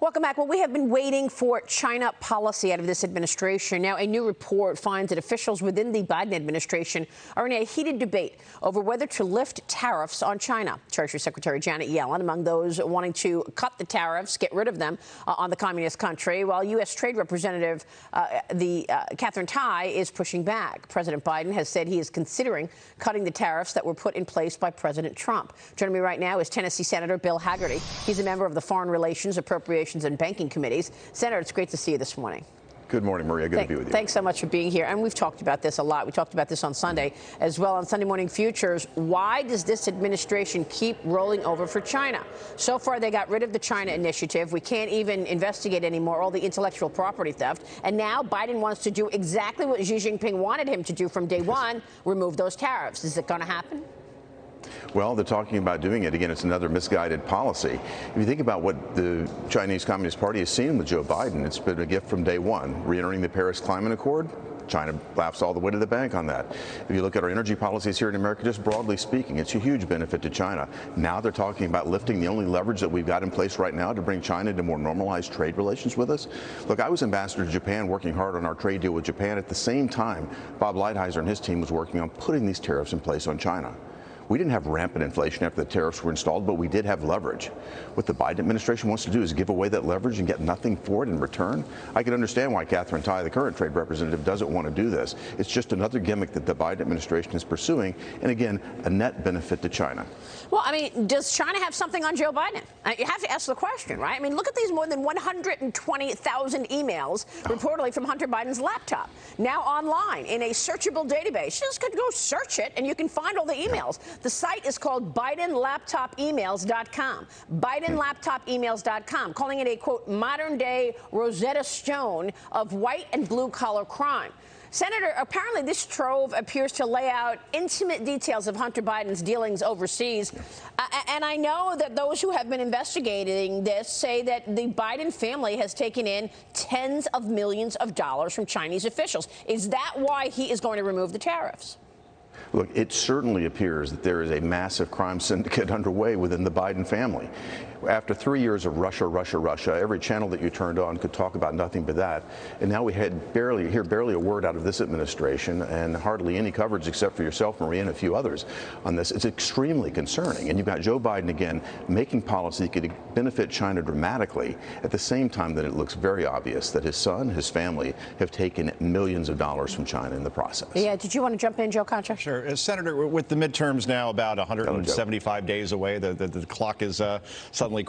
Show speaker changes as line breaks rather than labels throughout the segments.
Welcome back. Well, we have been waiting for China policy out of this administration. Now, a new report finds that officials within the Biden administration are in a heated debate over whether to lift tariffs on China. Treasury Secretary Janet Yellen among those wanting to cut the tariffs, get rid of them on the communist country, while U.S. Trade Representative Katherine Tai is pushing back. President Biden has said he is considering cutting the tariffs that were put in place by President Trump. Joining me right now is Tennessee Senator Bill Hagerty. He's a member of the Foreign Relations, Appropriations and Banking Committees. Senator, it's great to see you this morning.
Good morning, Maria. Good to be with you.
Thanks so much for being here. And we've talked about this a lot. We talked about this on Sunday as well on Sunday Morning Futures. Why does this administration keep rolling over for China? So far, they got rid of the China initiative. We can't even investigate anymore all the intellectual property theft. And now Biden wants to do exactly what Xi Jinping wanted him to do from day one, remove those tariffs. Is it going to happen?
Well, they're talking about doing it. Again, it's another misguided policy. If you think about what the Chinese Communist Party has seen with Joe Biden, it's been a gift from day one. Re-entering the Paris Climate Accord, China laughs all the way to the bank on that. If you look at our energy policies here in America, just broadly speaking, it's a huge benefit to China. Now they're talking about lifting the only leverage that we've got in place right now to bring China to more normalized trade relations with us. Look, I was ambassador to Japan working hard on our trade deal with Japan. At the same time, Bob Lighthizer and his team was working on putting these tariffs in place on China. We didn't have rampant inflation after the tariffs were installed, but we did have leverage. What the Biden administration wants to do is give away that leverage and get nothing for it in return. I can understand why Katherine Tai, the current trade representative, doesn't want to do this. It's just another gimmick that the Biden administration is pursuing, and again, a net benefit to China.
Well, I mean, does China have something on Joe Biden? You have to ask the question, right? I mean, look at these more than 120,000 emails reportedly from Hunter Biden's laptop, now online in a searchable database. You just could go search it, and you can find all the emails. The site is called BidenLaptopEmails.com. BidenLaptopEmails.com, calling it a, quote, modern-day Rosetta Stone of white and blue-collar crime. Senator, apparently this trove appears to lay out intimate details of Hunter Biden's dealings overseas. And I know that those who have been investigating this say that the Biden family has taken in tens of millions of dollars from Chinese officials. Is that why he is going to remove the tariffs?
Look, it certainly appears that there is a massive crime syndicate underway within the Biden family. After 3 years of Russia, Russia, Russia, every channel that you turned on could talk about nothing but that. And now we hear barely a word out of this administration and hardly any coverage except for yourself, Maria, and a few others on this. It's extremely concerning. And you've got Joe Biden, again, making policy that could benefit China dramatically at the same time that it looks very obvious that his son, his family, have taken millions of dollars from China in the process.
Yeah, did you want to jump in, Joe Concha?
Sure. Senator, with the midterms now about 175 days away, the clock is suddenly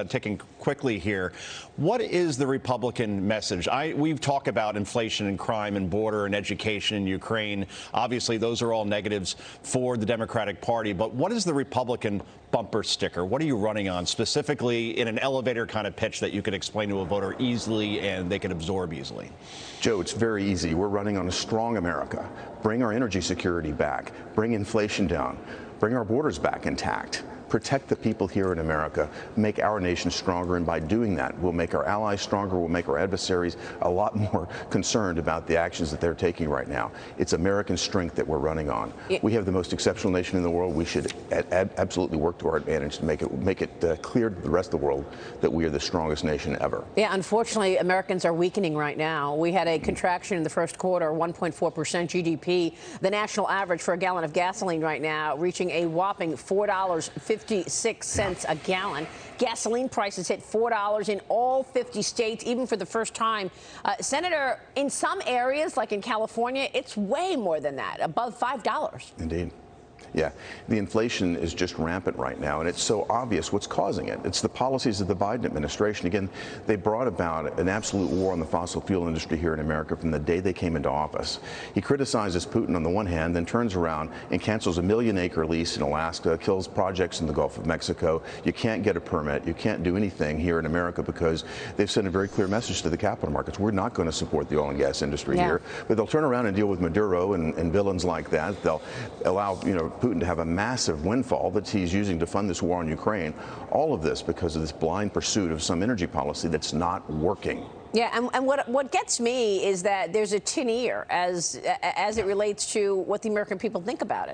ticking quickly here. What is the Republican message? We've talked about inflation and crime and border and education in Ukraine. Obviously, those are all negatives for the Democratic Party. But what is the Republican bumper sticker? What are you running on specifically in an elevator kind of pitch that you could explain to a voter easily and they can absorb easily?
Joe, it's very easy. We're running on a strong America. Bring our energy security back. Bring inflation down. Bring our borders back intact. Protect the people here in America, make our nation stronger, and by doing that, we'll make our allies stronger, we'll make our adversaries a lot more concerned about the actions that they're taking right now. It's American strength that we're running on. We have the most exceptional nation in the world. We should absolutely work to our advantage to make it clear to the rest of the world that we are the strongest nation ever.
Yeah, unfortunately, Americans are weakening right now. We had a contraction in the first quarter, 1.4% GDP. The national average for a gallon of gasoline right now reaching a whopping $4.56 a gallon. Gasoline prices hit $4 in all 50 states, even for the first time. Senator, in some areas, like in California, it's way more than that, above $5.
Indeed. Yeah, the inflation is just rampant right now, and it's so obvious what's causing it. It's the policies of the Biden administration. Again, they brought about an absolute war on the fossil fuel industry here in America from the day they came into office. He criticizes Putin on the one hand, then turns around and cancels a 1 million-acre lease in Alaska, kills projects in the Gulf of Mexico. You can't get a permit. You can't do anything here in America because they've sent a very clear message to the capital markets. We're not going to support the oil and gas industry here, but they'll turn around and deal with Maduro and villains like that. They'll allow, Putin to have a massive windfall that he's using to fund this war on Ukraine. All of this because of this blind pursuit of some energy policy that's not working.
Yeah, and what gets me is that there's a tin ear as it relates to what the American people think about it.